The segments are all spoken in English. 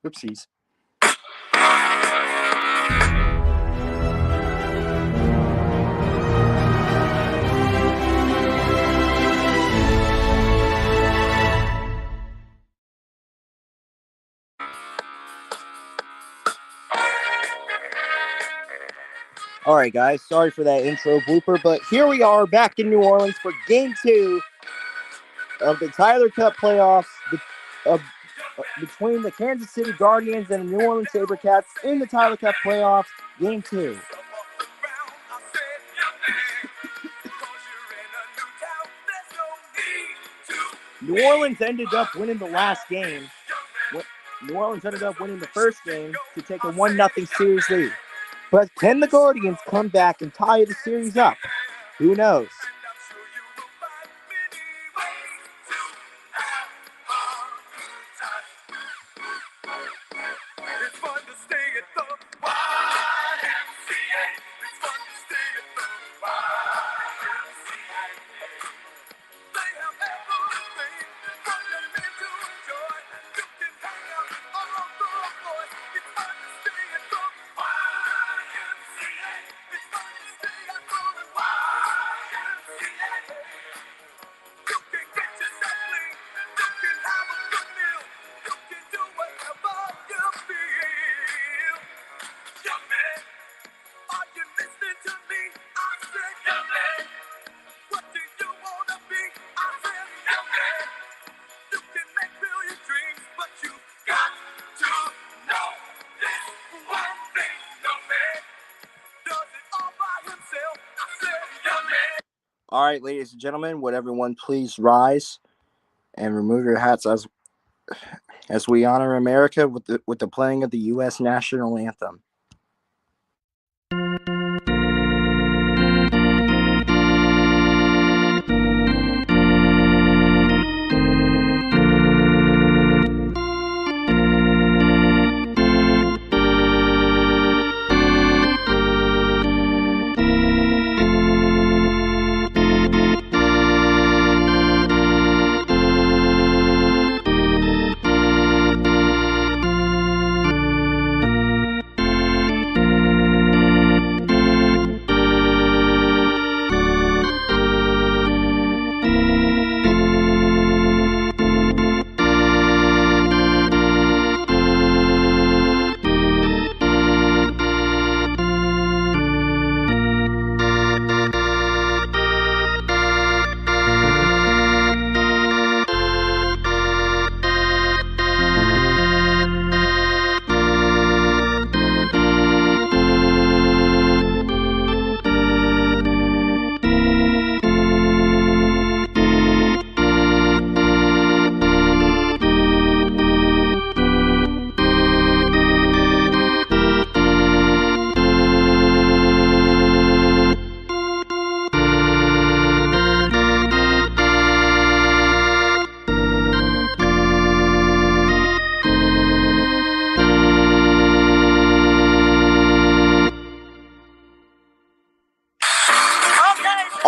Oopsies. All right, guys, sorry for that intro blooper, but here we are back in New Orleans for Game 2 of the Tyler Cup playoffs between the Kansas City Guardians and the New Orleans Sabrekats in the Tyler Cup playoffs, Game 2. New Orleans ended up winning the last game. New Orleans ended up winning the first game to take a 1-0 series lead. But can the Guardians come back and tie the series up? Who knows? All right, ladies and gentlemen, would everyone please rise and remove your hats as we honor America with the playing of the U.S. national anthem.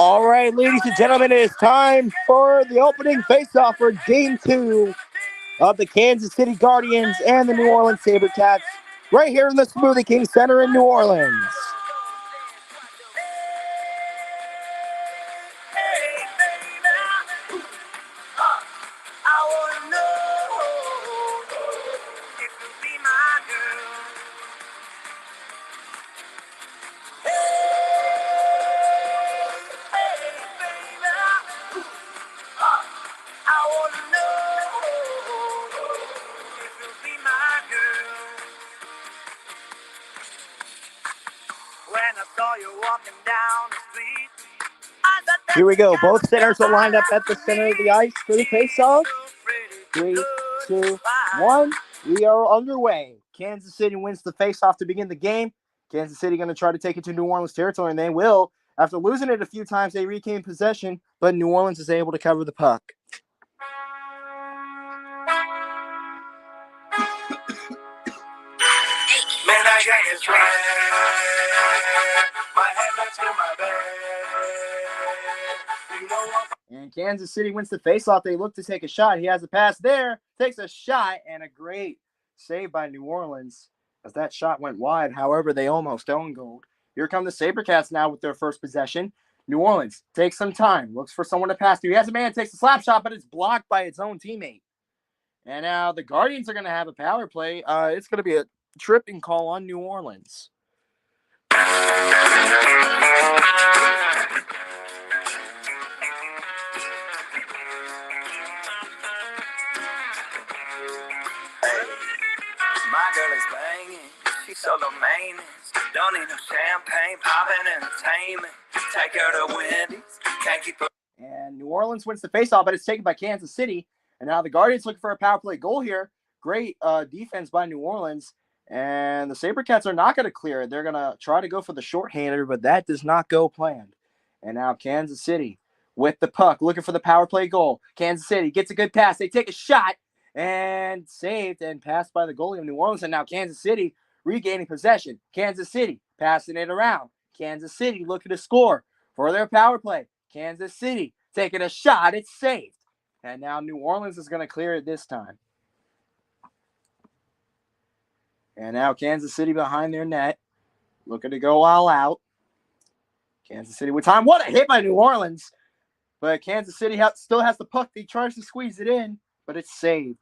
All right, ladies and gentlemen, it is time for the opening face-off for Game 2 of the Kansas City Guardians and the New Orleans Sabrekats right here in the Smoothie King Center in New Orleans. Here we go. Both centers are lined up at the center of the ice for the face-off. 3, 2, 1. We are underway. Kansas City wins the face-off to begin the game. Kansas City going to try to take it to New Orleans territory, and they will. After losing it a few times, they regain possession, but New Orleans is able to cover the puck. Man, I got it and Kansas City wins the faceoff. They look to take a shot. He has a pass there, takes a shot, and a great saved by New Orleans as that shot went wide. However, they almost own gold. Here come the Sabrecats now with their first possession. New Orleans takes some time, looks for someone to pass to. He has a man, takes a slap shot, but it's blocked by its own teammate. And now the Guardians are going to have a power play. It's going to be a tripping call on New Orleans. My girl is banging, she's so low maintenance. Don't need no champagne, poppin' entertainment. Take her to Wendy's, can't keep her. And New Orleans wins the faceoff, but it's taken by Kansas City. And now the Guardians looking for a power play goal here. Great defense by New Orleans. And the Sabrecats are not going to clear it. They're going to try to go for the shorthander, but that does not go planned. And now Kansas City with the puck, looking for the power play goal. Kansas City gets a good pass. They take a shot and saved and passed by the goalie of New Orleans. And now Kansas City regaining possession. Kansas City passing it around. Kansas City looking to score for their power play. Kansas City taking a shot. It's saved. And now New Orleans is going to clear it this time. And now Kansas City behind their net, looking to go all out. Kansas City with time. What a hit by New Orleans. But Kansas City still has the puck. He tries to squeeze it in, but it's saved.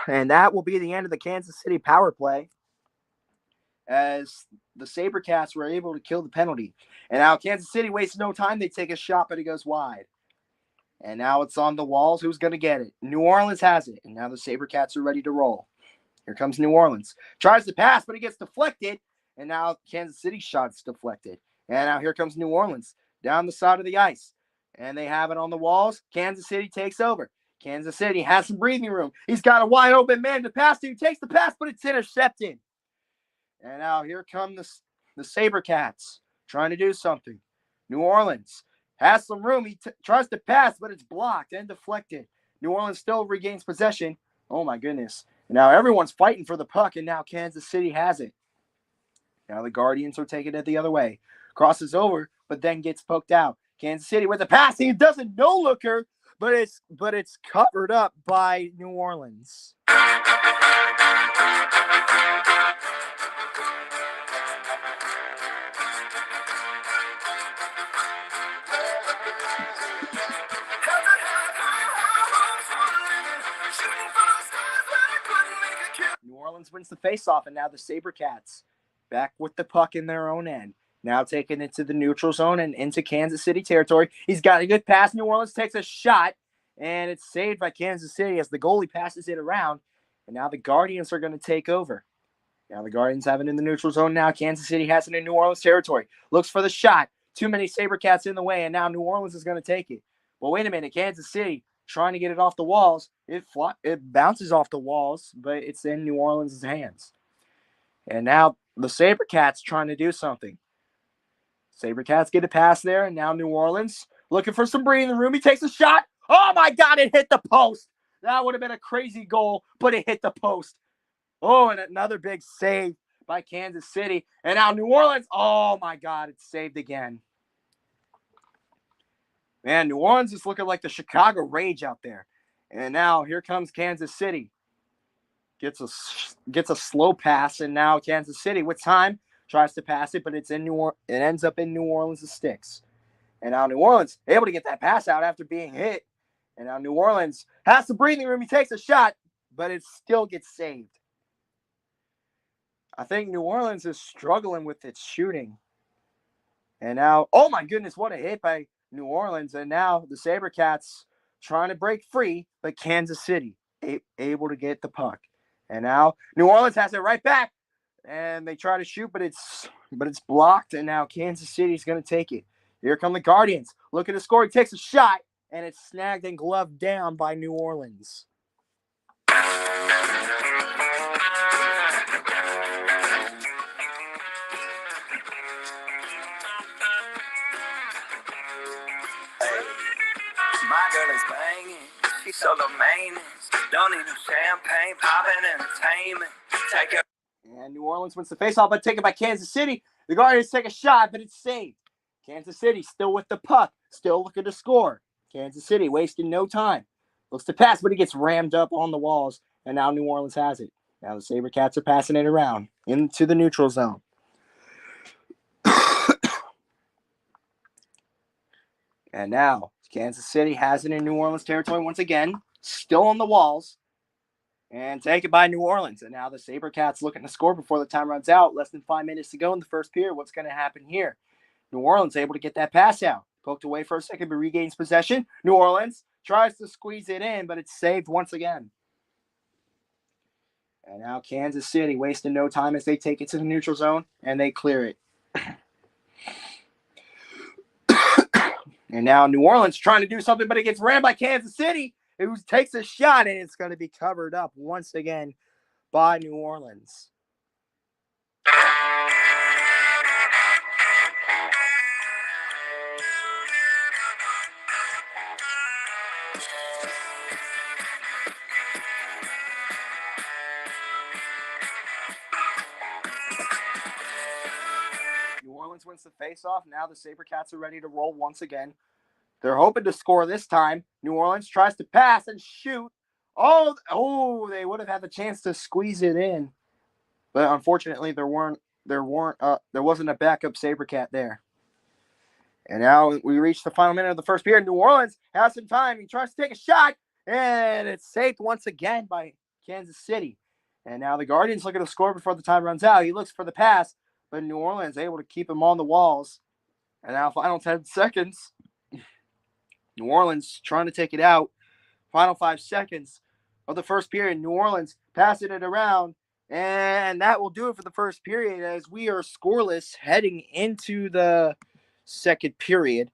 And that will be the end of the Kansas City power play, as the Sabrecats were able to kill the penalty. And now Kansas City wastes no time. They take a shot, but it goes wide. And now it's on the walls. Who's going to get it? New Orleans has it. And now the Sabrecats are ready to roll. Here comes New Orleans. Tries to pass, but it gets deflected. And now Kansas City shot's deflected. And now here comes New Orleans down the side of the ice. And they have it on the walls. Kansas City takes over. Kansas City has some breathing room. He's got a wide open man to pass to. He takes the pass, but it's intercepted. And now here come the Sabrecats trying to do something. New Orleans has some room. He tries to pass, but it's blocked and deflected. New Orleans still regains possession. Oh, my goodness. And now everyone's fighting for the puck, and now Kansas City has it. Now the Guardians are taking it the other way. Crosses over, but then gets poked out. Kansas City with a pass. He doesn't no-looker, but it's covered up by New Orleans. New Orleans wins the faceoff, and now the Sabrecats back with the puck in their own end. Now taking it to the neutral zone and into Kansas City territory. He's got a good pass. New Orleans takes a shot, and it's saved by Kansas City as the goalie passes it around. And now the Guardians are going to take over. Now the Guardians have it in the neutral zone. Now Kansas City has it in New Orleans territory. Looks for the shot. Too many Sabrecats in the way, and now New Orleans is going to take it. Well, wait a minute. Kansas City trying to get it off the walls. It bounces off the walls, but it's in New Orleans' hands. And now the Sabrecats trying to do something. Sabrecats get a pass there, and now New Orleans looking for some breathing room. He takes a shot. Oh, my God, it hit the post. That would have been a crazy goal, but it hit the post. Oh, and another big save by Kansas City. And now New Orleans, oh, my God, it's saved again. Man, New Orleans is looking like the Chicago Rage out there. And now here comes Kansas City. Gets a slow pass, and now Kansas City with time tries to pass it, but it ends up in New Orleans' sticks. And now New Orleans able to get that pass out after being hit. And now New Orleans has the breathing room. He takes a shot, but it still gets saved. I think New Orleans is struggling with its shooting. And now, oh my goodness, what a hit by New Orleans. And now the Sabrecats trying to break free, but Kansas City able to get the puck. And now New Orleans has it right back. And they try to shoot, but it's blocked. And now Kansas City is going to take it. Here come the Guardians. Looking to score. He takes a shot, and it's snagged and gloved down by New Orleans. My girl is banging, she's so low maintenance. Don't need no champagne, poppin' entertainment. Take her. And New Orleans wins the faceoff, but taken by Kansas City. The Guardians take a shot, but it's saved. Kansas City still with the puck, still looking to score. Kansas City wasting no time. Looks to pass, but he gets rammed up on the walls. And now New Orleans has it. Now the Sabercats are passing it around into the neutral zone. And now Kansas City has it in New Orleans territory once again. Still on the walls. And taken by New Orleans. And now the Sabercats looking to score before the time runs out. Less than 5 minutes to go in the first period. What's going to happen here? New Orleans able to get that pass out. Poked away for a second, but regains possession. New Orleans tries to squeeze it in, but it's saved once again. And now Kansas City wasting no time as they take it to the neutral zone, and they clear it. And now New Orleans trying to do something, but it gets rammed by Kansas City, who takes a shot, and it's going to be covered up once again by New Orleans. New Orleans wins the face-off. Now the Sabercats are ready to roll once again. They're hoping to score this time. New Orleans tries to pass and shoot. Oh, they would have had the chance to squeeze it in. But unfortunately, there wasn't a backup Sabercat there. And now we reach the final minute of the first period. New Orleans has some time. He tries to take a shot, and it's saved once again by Kansas City. And now the Guardians looking to score before the time runs out. He looks for the pass, but New Orleans able to keep him on the walls. And now final 10 seconds. New Orleans trying to take it out. Final 5 seconds of the first period. New Orleans passing it around. And that will do it for the first period as we are scoreless heading into the second period.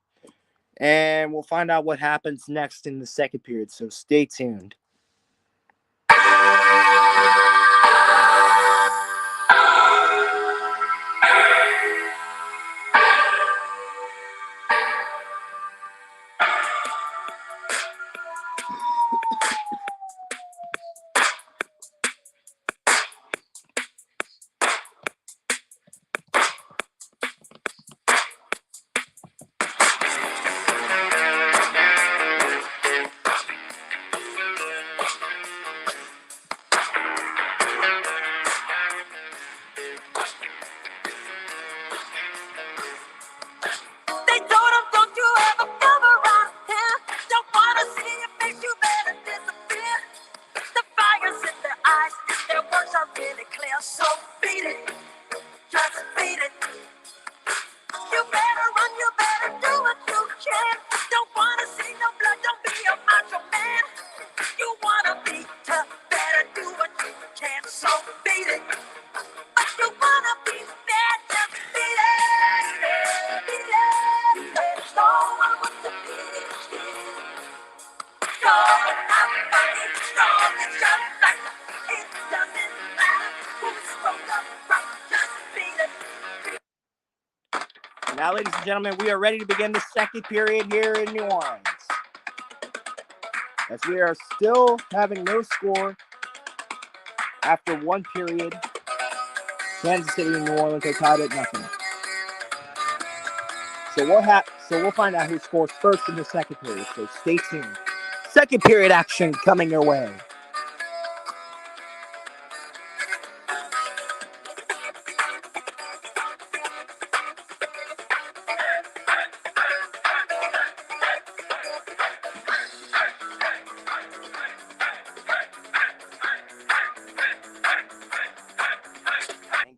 And we'll find out what happens next in the second period. So stay tuned. Now, ladies and gentlemen, we are ready to begin the second period here in New Orleans. As we are still having no score after one period, Kansas City and New Orleans are tied at nothing. So we'll find out who scores first in the second period. So stay tuned. Second period action coming your way.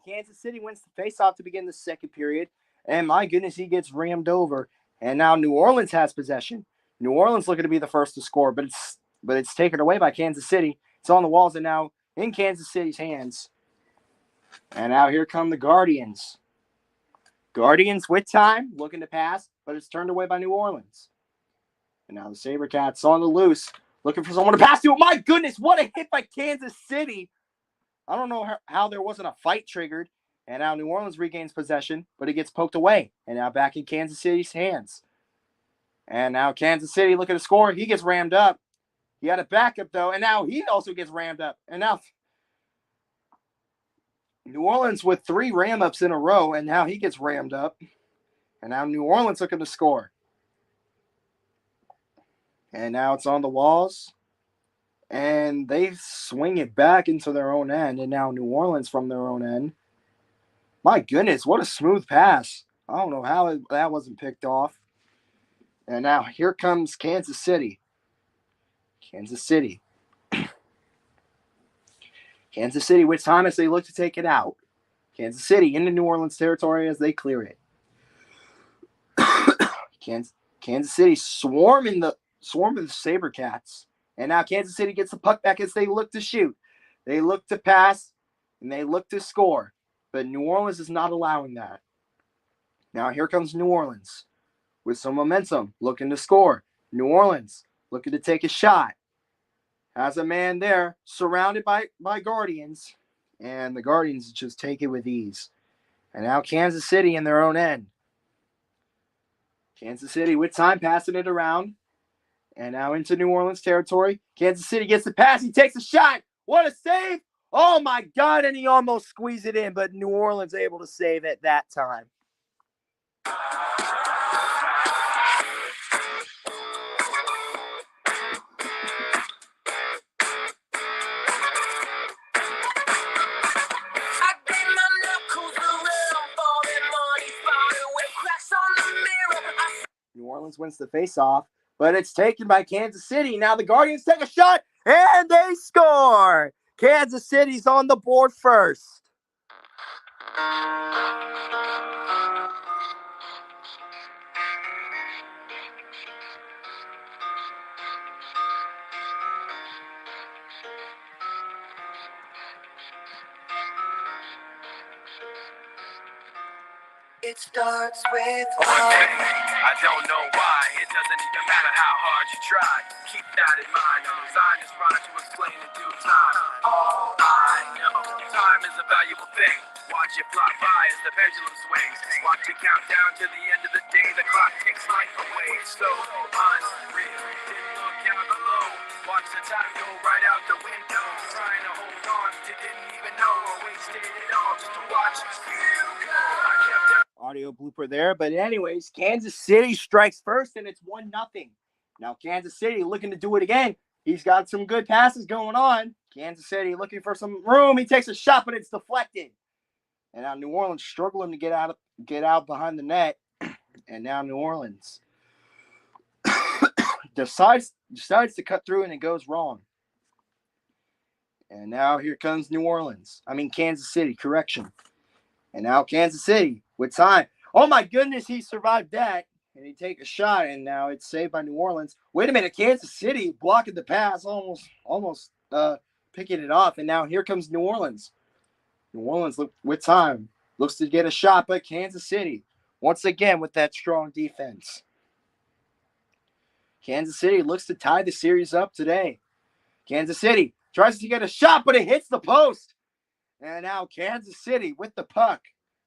Kansas City wins the faceoff to begin the second period. And my goodness, he gets rammed over. And now New Orleans has possession. New Orleans looking to be the first to score, but it's taken away by Kansas City. It's on the walls and now in Kansas City's hands. And now here come the Guardians. Guardians with time, looking to pass, but it's turned away by New Orleans. And now the Sabercats on the loose, looking for someone to pass to. My goodness, what a hit by Kansas City. I don't know how there wasn't a fight triggered. And now New Orleans regains possession, but it gets poked away. And now back in Kansas City's hands. And now Kansas City looking to score. He gets rammed up. He had a backup, though. And now he also gets rammed up. And now New Orleans with 3 ram-ups in a row. And now he gets rammed up. And now New Orleans looking to score. And now it's on the walls. And they swing it back into their own end. And now New Orleans from their own end. My goodness, what a smooth pass. I don't know how that wasn't picked off. And now here comes Kansas City. Kansas City. Kansas City with time as they look to take it out. Kansas City into New Orleans territory as they clear it. Kansas City swarming the Sabrekats. And now Kansas City gets the puck back as they look to shoot. They look to pass, and they look to score. But New Orleans is not allowing that. Now here comes New Orleans with some momentum, looking to score. New Orleans looking to take a shot. Has a man there, surrounded by Guardians. And the Guardians just take it with ease. And now Kansas City in their own end. Kansas City with time passing it around. And now into New Orleans territory. Kansas City gets the pass. He takes a shot. What a save. Oh, my God. And he almost squeezed it in. But New Orleans able to save it that time. New Orleans wins the faceoff, but it's taken by Kansas City. Now the Guardians take a shot, and they score. Kansas City's on the board first. It starts with one thing. I don't know why. It doesn't even matter how hard you try. Keep that in mind. I'm designed this rhyme to explain in due time. All I know, time is a valuable thing. Watch it fly by as the pendulum swings. Watch it count down to the end of the day. The clock ticks life away. It's so unreal. Didn't look out below. Watch the time go right out the window. Trying to hold on to didn't even know I wasted it all just to watch you go. I kept Audio blooper there. But anyways, Kansas City strikes first, and it's 1-0. Now Kansas City looking to do it again. He's got some good passes going on. Kansas City looking for some room. He takes a shot, but it's deflected. And now New Orleans struggling to get out behind the net. And now New Orleans decides to cut through, and it goes wrong. And now here comes Kansas City, correction. And now Kansas City with time. Oh, my goodness, he survived that. And he take a shot, and now it's saved by New Orleans. Wait a minute, Kansas City blocking the pass, almost picking it off. And now here comes New Orleans. New Orleans with time. Looks to get a shot, but Kansas City, once again, with that strong defense. Kansas City looks to tie the series up today. Kansas City tries to get a shot, but it hits the post. And now Kansas City with the puck.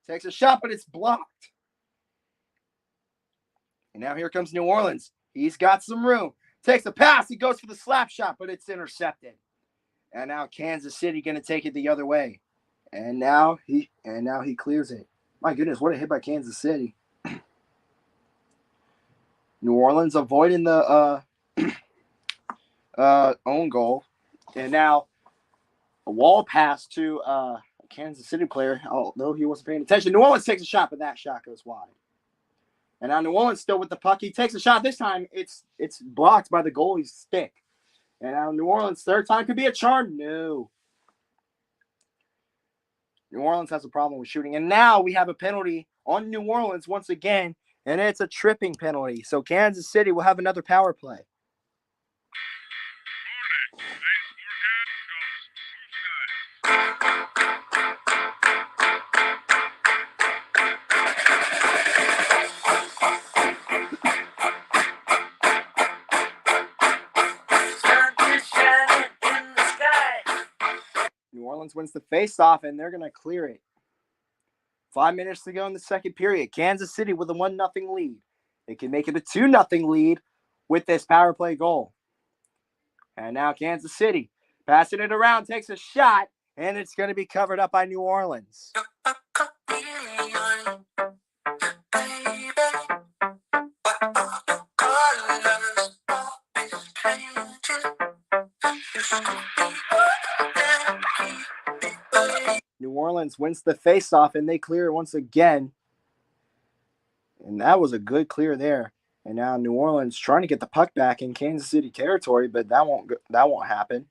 Takes a shot, but it's blocked. And now here comes New Orleans. He's got some room. Takes a pass. He goes for the slap shot, but it's intercepted. And now Kansas City going to take it the other way. And now he clears it. My goodness, what a hit by Kansas City. New Orleans avoiding the own goal. And now a wall pass to a Kansas City player, although he wasn't paying attention. New Orleans takes a shot, but that shot goes wide. And now New Orleans still with the puck. He takes a shot. This time it's blocked by the goalie's stick. And now New Orleans, third time could be a charm. No. New Orleans has a problem with shooting. And now we have a penalty on New Orleans once again, and it's a tripping penalty. So Kansas City will have another power play. New Orleans wins the face-off, and they're going to clear it. 5 minutes to go in the second period. Kansas City with a 1-0 lead. They can make it a 2-0 lead with this power play goal. And now Kansas City passing it around, takes a shot, and it's going to be covered up by New Orleans. New Orleans wins the faceoff, and they clear it once again. And that was a good clear there. And now New Orleans trying to get the puck back in Kansas City territory, but that won't happen.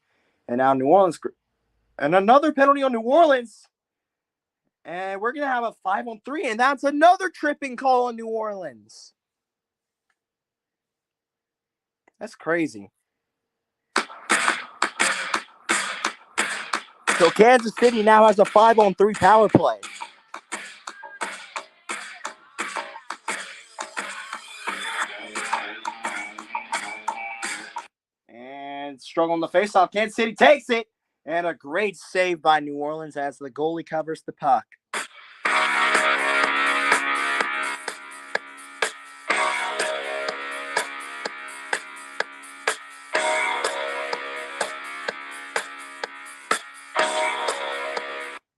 And now New Orleans, and another penalty on New Orleans. And we're going to have a 5-on-3, and that's another tripping call on New Orleans. That's crazy. So Kansas City now has a 5-on-3 power play. And struggling the faceoff. Kansas City takes it. And a great save by New Orleans as the goalie covers the puck.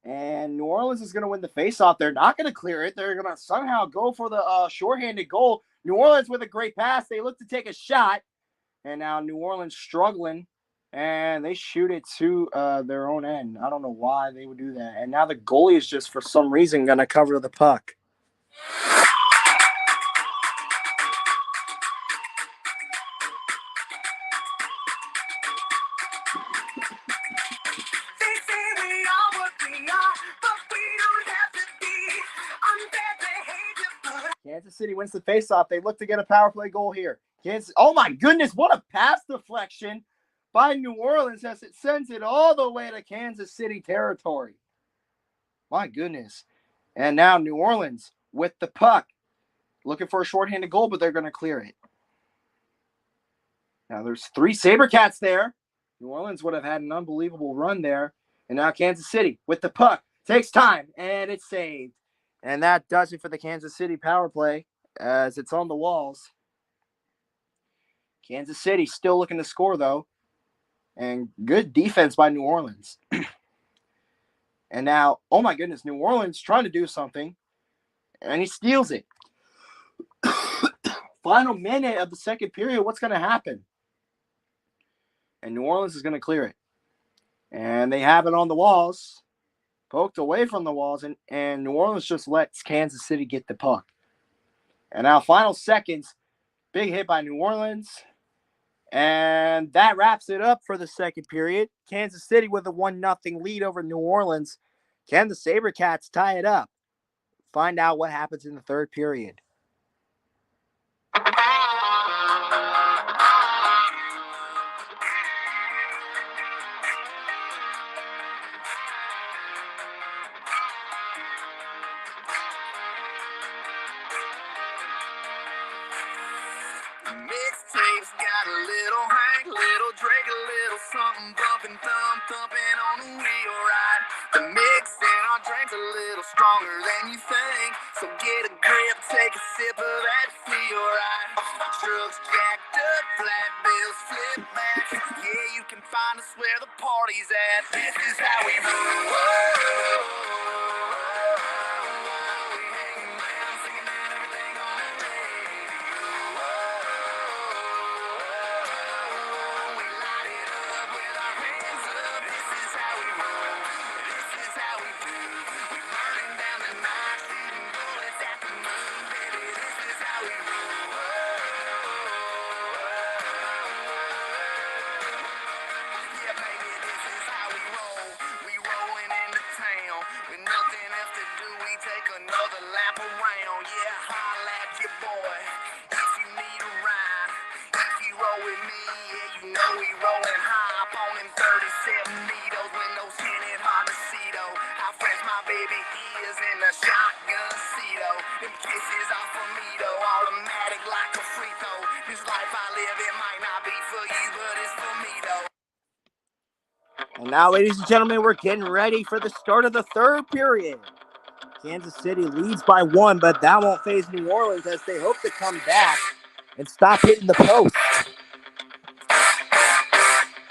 And New Orleans is going to win the faceoff. They're not going to clear it. They're going to somehow go for the shorthanded goal. New Orleans with a great pass. They look to take a shot. And now New Orleans struggling. And they shoot it to their own end. I don't know why they would do that. And now the goalie is just, for some reason, going to cover the puck. Kansas City wins the faceoff. They look to get a power play goal here. Oh my goodness, what a pass deflection by New Orleans as it sends it all the way to Kansas City territory. My goodness. And now New Orleans with the puck. Looking for a shorthanded goal, but they're going to clear it. Now there's 3 Sabrekats there. New Orleans would have had an unbelievable run there. And now Kansas City with the puck. Takes time, and it's saved. And that does it for the Kansas City power play as it's on the walls. Kansas City still looking to score, though. And good defense by New Orleans. And now, oh my goodness, New Orleans trying to do something. And he steals it. Final minute of the second period, what's going to happen? And New Orleans is going to clear it. And they have it on the walls. Poked away from the walls. And New Orleans just lets Kansas City get the puck. And now final seconds. Big hit by New Orleans. And that wraps it up for the second period. Kansas City with a 1-0 lead over New Orleans. Can the Sabrekats tie it up? Find out what happens in the third period. Mixtapes got a little Hank, little Drake, a little something bumping, thumping on the wheel ride. The mix in our drinks a little stronger than you think, so get a grip, take a sip of that feel right. Trucks jacked up, flat bills, flip back. Yeah, you can find us where the party's at. This is how we roll. And now, ladies and gentlemen, we're getting ready for the start of the third period. Kansas City leads by 1, but that won't faze New Orleans as they hope to come back and stop hitting the post.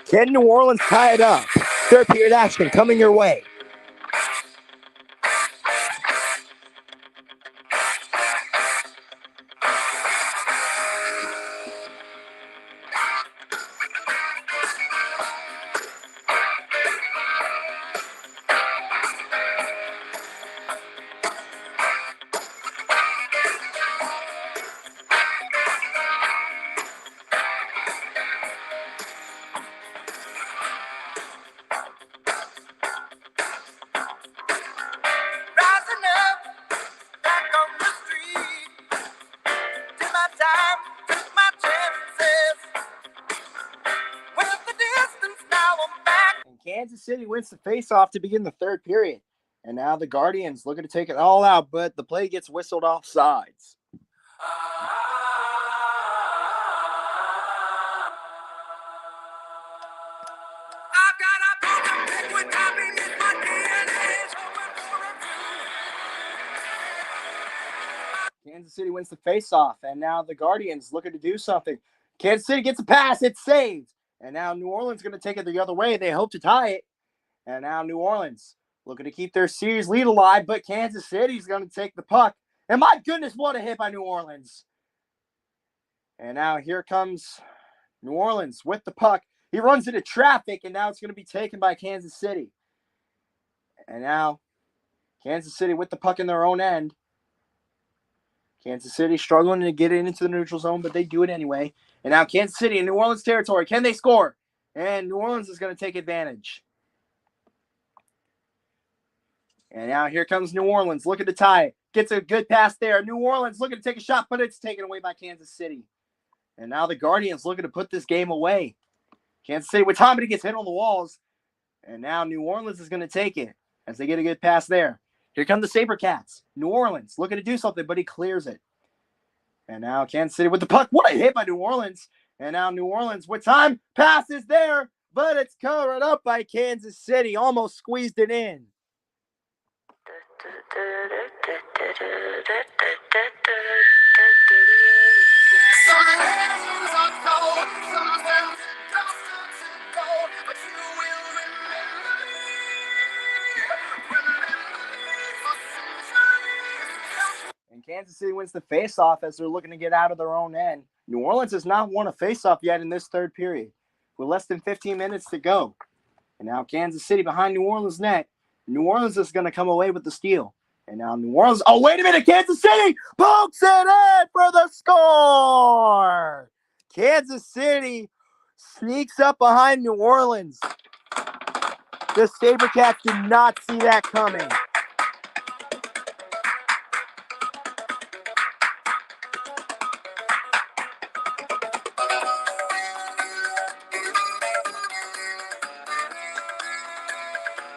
Can New Orleans tie it up? Third period action coming your way. Kansas City wins the faceoff to begin the third period. And now the Guardians looking to take it all out, but the play gets whistled off sides. Kansas City wins the faceoff, and now the Guardians looking to do something. Kansas City gets a pass, it's saved. And now New Orleans going to take it the other way. They hope to tie it. And now New Orleans looking to keep their series lead alive, but Kansas City's going to take the puck. And my goodness, what a hit by New Orleans. And now here comes New Orleans with the puck. He runs into traffic, and now it's going to be taken by Kansas City. And now Kansas City with the puck in their own end. Kansas City struggling to get it into the neutral zone, but they do it anyway. And now Kansas City in New Orleans territory. Can they score? And New Orleans is going to take advantage. And now here comes New Orleans looking to tie it. Gets a good pass there. New Orleans looking to take a shot, but it's taken away by Kansas City. And now the Guardians looking to put this game away. Kansas City with time, but he gets hit on the walls. And now New Orleans is going to take it as they get a good pass there. Here come the Sabrekats. New Orleans looking to do something, but he clears it. And now Kansas City with the puck. What a hit by New Orleans. And now New Orleans with time. Pass is there, but it's covered up by Kansas City. Almost squeezed it in. And Kansas City wins the faceoff as they're looking to get out of their own end. New Orleans has not won a faceoff yet in this third period, with less than 15 minutes to go. And now Kansas City behind New Orleans net. New Orleans is going to come away with the steal. And now New Orleans, oh, wait a minute, Kansas City pokes it in for the score. Kansas City sneaks up behind New Orleans. The Sabrekats did not see that coming.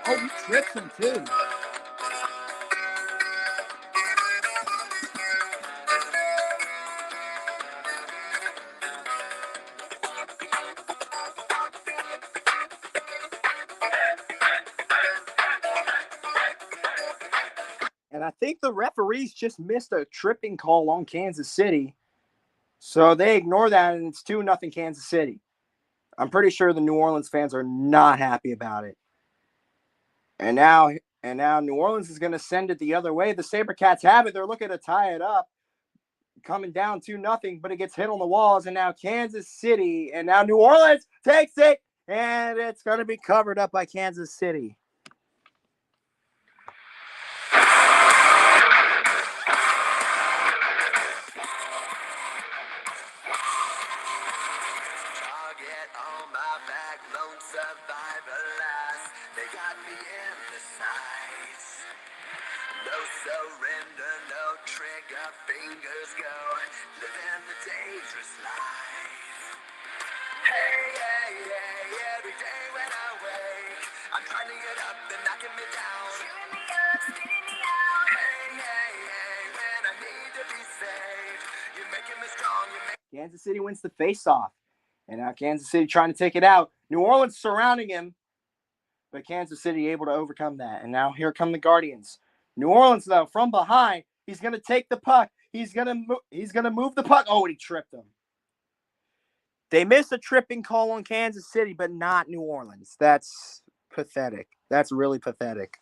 Oh, he trips him too. And I think the referees just missed a tripping call on Kansas City. So they ignore that, and it's 2-0 Kansas City. I'm pretty sure the New Orleans fans are not happy about it. And now New Orleans is going to send it the other way. The Sabrekats have it. They're looking to tie it up. Coming down 2-0, but it gets hit on the walls. And now Kansas City, and now New Orleans takes it, and it's going to be covered up by Kansas City. No surrender, no trigger, fingers go, living the dangerous life. Hey, every day when I wake, I'm trying to get up, they're knocking me down. Shooting me up, spitting me out. Hey, when I need to be saved, you're making me strong. Kansas City wins the faceoff. And now Kansas City trying to take it out. New Orleans surrounding him, but Kansas City able to overcome that. And now here come the Guardians. New Orleans, though, from behind, he's going to take the puck. He's going to move the puck. Oh, and he tripped him. They missed a tripping call on Kansas City, but not New Orleans. That's pathetic. That's really pathetic.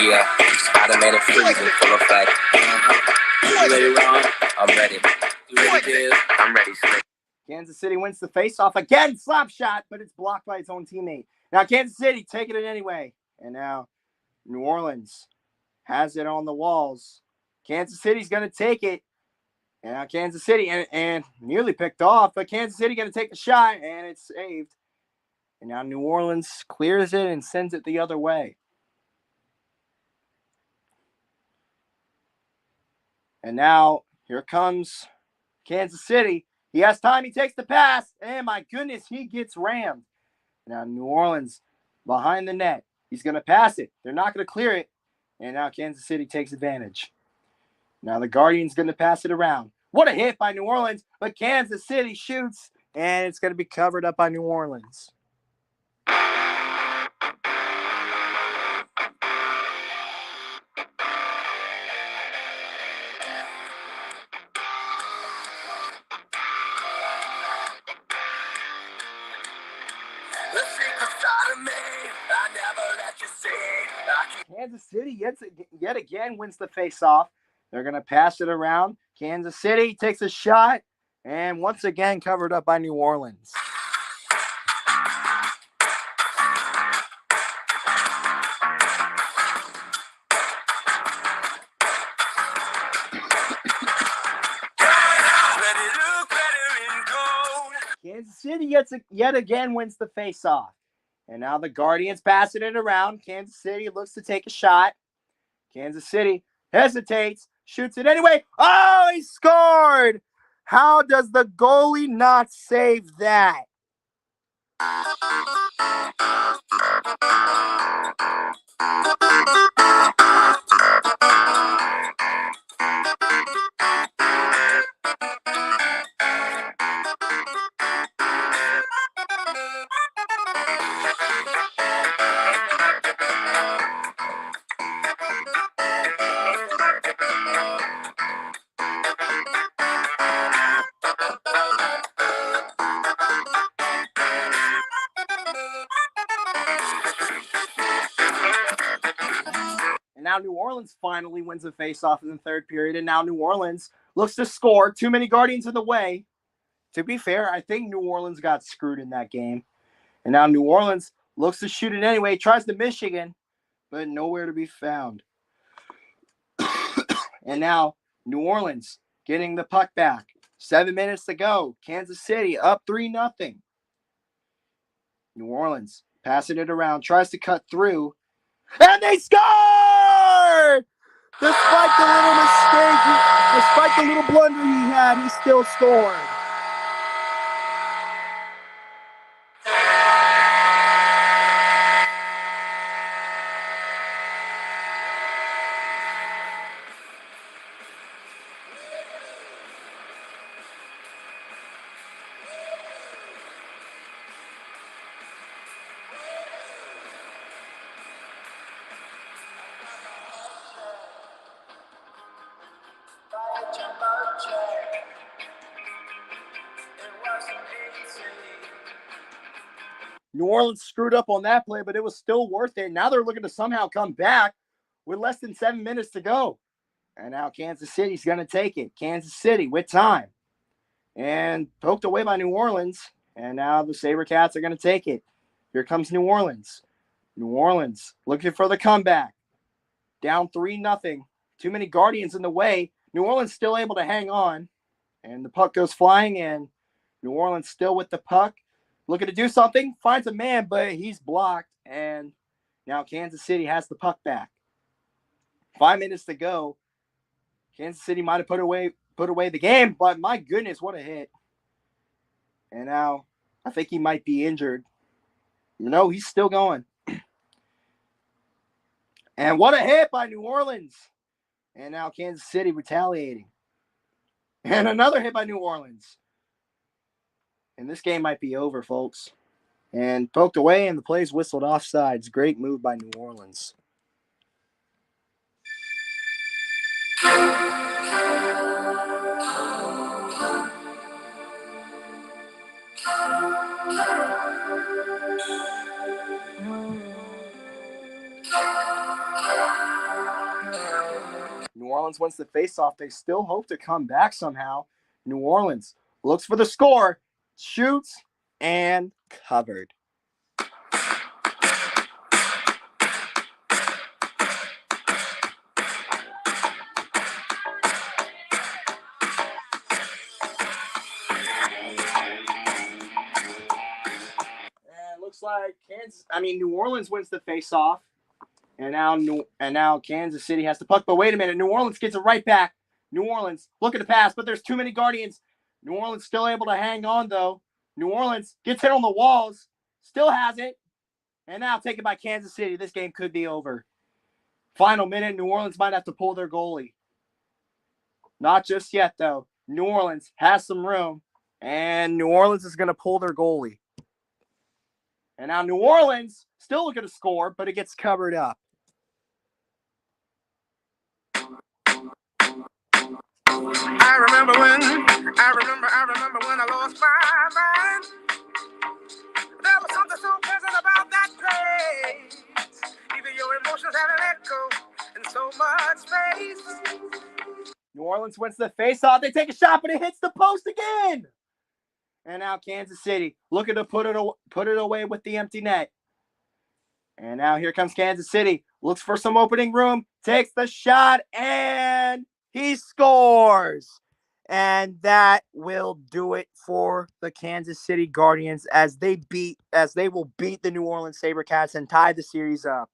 Yeah, automated freezing full effect. You ready, Ron? I'm ready. You ready, Diz? I'm ready, Slick. Kansas City wins the faceoff again. Slap shot, but it's blocked by its own teammate. Now Kansas City taking it anyway. And now New Orleans has it on the walls. Kansas City's going to take it. And now Kansas City, and nearly picked off, but Kansas City going to take the shot, and it's saved. And now New Orleans clears it and sends it the other way. And now here comes Kansas City. He has time. He takes the pass. And my goodness, he gets rammed. Now New Orleans behind the net. He's going to pass it. They're not going to clear it. And now Kansas City takes advantage. Now the Guardian's going to pass it around. What a hit by New Orleans. But Kansas City shoots. And it's going to be covered up by New Orleans. Kansas City yet again wins the face-off. They're going to pass it around. Kansas City takes a shot, and once again covered up by New Orleans. Kansas City yet again wins the face-off. And now the Guardians passing it around. Kansas City looks to take a shot. Kansas City hesitates, shoots it anyway. Oh, he scored! How does the goalie not save that? Now New Orleans finally wins the faceoff in the third period, and now New Orleans looks to score. Too many Guardians in the way. To be fair, I think New Orleans got screwed in that game. And now New Orleans looks to shoot it anyway, tries to Michigan, but nowhere to be found. And now New Orleans getting the puck back. 7 minutes to go. Kansas City up 3-0. New Orleans passing it around, tries to cut through, and they score! Despite the little mistake, despite the little blunder he had, he still scored. New Orleans screwed up on that play, but it was still worth it. Now they're looking to somehow come back with less than 7 minutes to go. And now Kansas City's going to take it. Kansas City with time. And poked away by New Orleans. And now the Sabrekats are going to take it. Here comes New Orleans. New Orleans looking for the comeback. Down 3-0. Too many Guardians in the way. New Orleans still able to hang on. And the puck goes flying in. New Orleans still with the puck. Looking to do something. Finds a man, but he's blocked. And now Kansas City has the puck back. 5 minutes to go. Kansas City might have put away the game, but my goodness, what a hit. And now I think he might be injured. No, he's still going. And what a hit by New Orleans. And now Kansas City retaliating. And another hit by New Orleans. And this game might be over, folks. And poked away, and the play's whistled offsides. Great move by New Orleans. New Orleans wins the faceoff. They still hope to come back somehow. New Orleans looks for the score, shoots, and covered. And looks like New Orleans wins the faceoff. And now Kansas City has the puck. But wait a minute, New Orleans gets it right back. New Orleans looking to pass, but there's too many Guardians. New Orleans still able to hang on, though. New Orleans gets hit on the walls, still has it, and now taken by Kansas City. This game could be over. Final minute, New Orleans might have to pull their goalie. Not just yet, though. New Orleans has some room, and New Orleans is going to pull their goalie. And now New Orleans still looking to score, but it gets covered up. I remember when I lost my mind. There was something so pleasant about that place. Even your emotions have an echo in so much space. New Orleans wins the face-off. They take a shot, but it hits the post again. And now Kansas City looking to put it away with the empty net. And now here comes Kansas City. Looks for some opening room. Takes the shot, and he scores. And that will do it for the Kansas City Guardians as they will beat the New Orleans Sabrekats and tie the series up.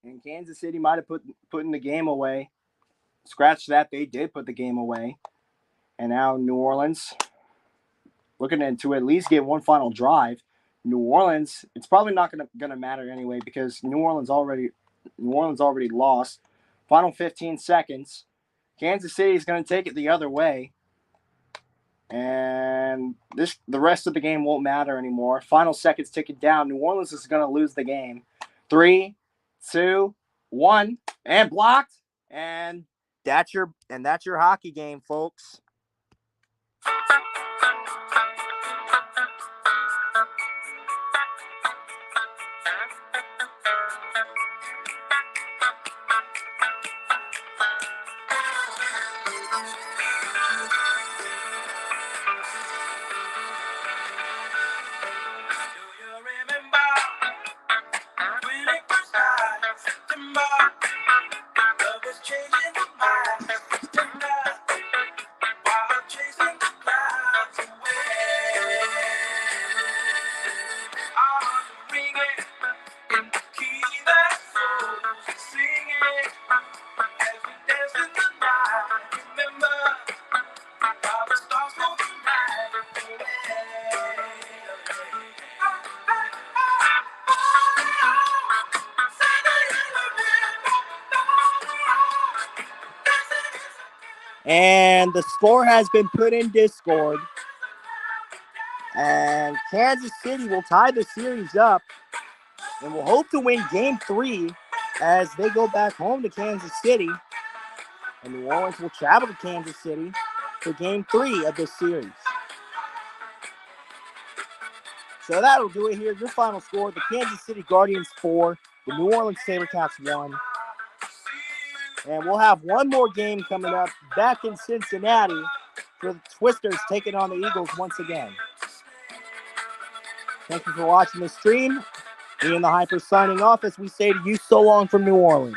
And Kansas City might have putting the game away. Scratch that, they did put the game away. And now New Orleans looking to at least get one final drive. New Orleans, it's probably not gonna matter anyway because New Orleans already lost. Final 15 seconds. Kansas City is going to take it the other way. And the rest of the game won't matter anymore. Final seconds ticking down. New Orleans is going to lose the game. 3, 2, 1, and blocked. And that's your hockey game, folks. And the score has been put in Discord. And Kansas City will tie the series up and will hope to win Game 3 as they go back home to Kansas City. And New Orleans will travel to Kansas City for Game 3 of this series. So that'll do it here. Your final score, the Kansas City Guardians 4, the New Orleans Sabrekats 1. And we'll have one more game coming up back in Cincinnati for the Twisters taking on the Eagles once again. Thank you for watching the stream. Me and the Hyper signing off as we say to you so long from New Orleans.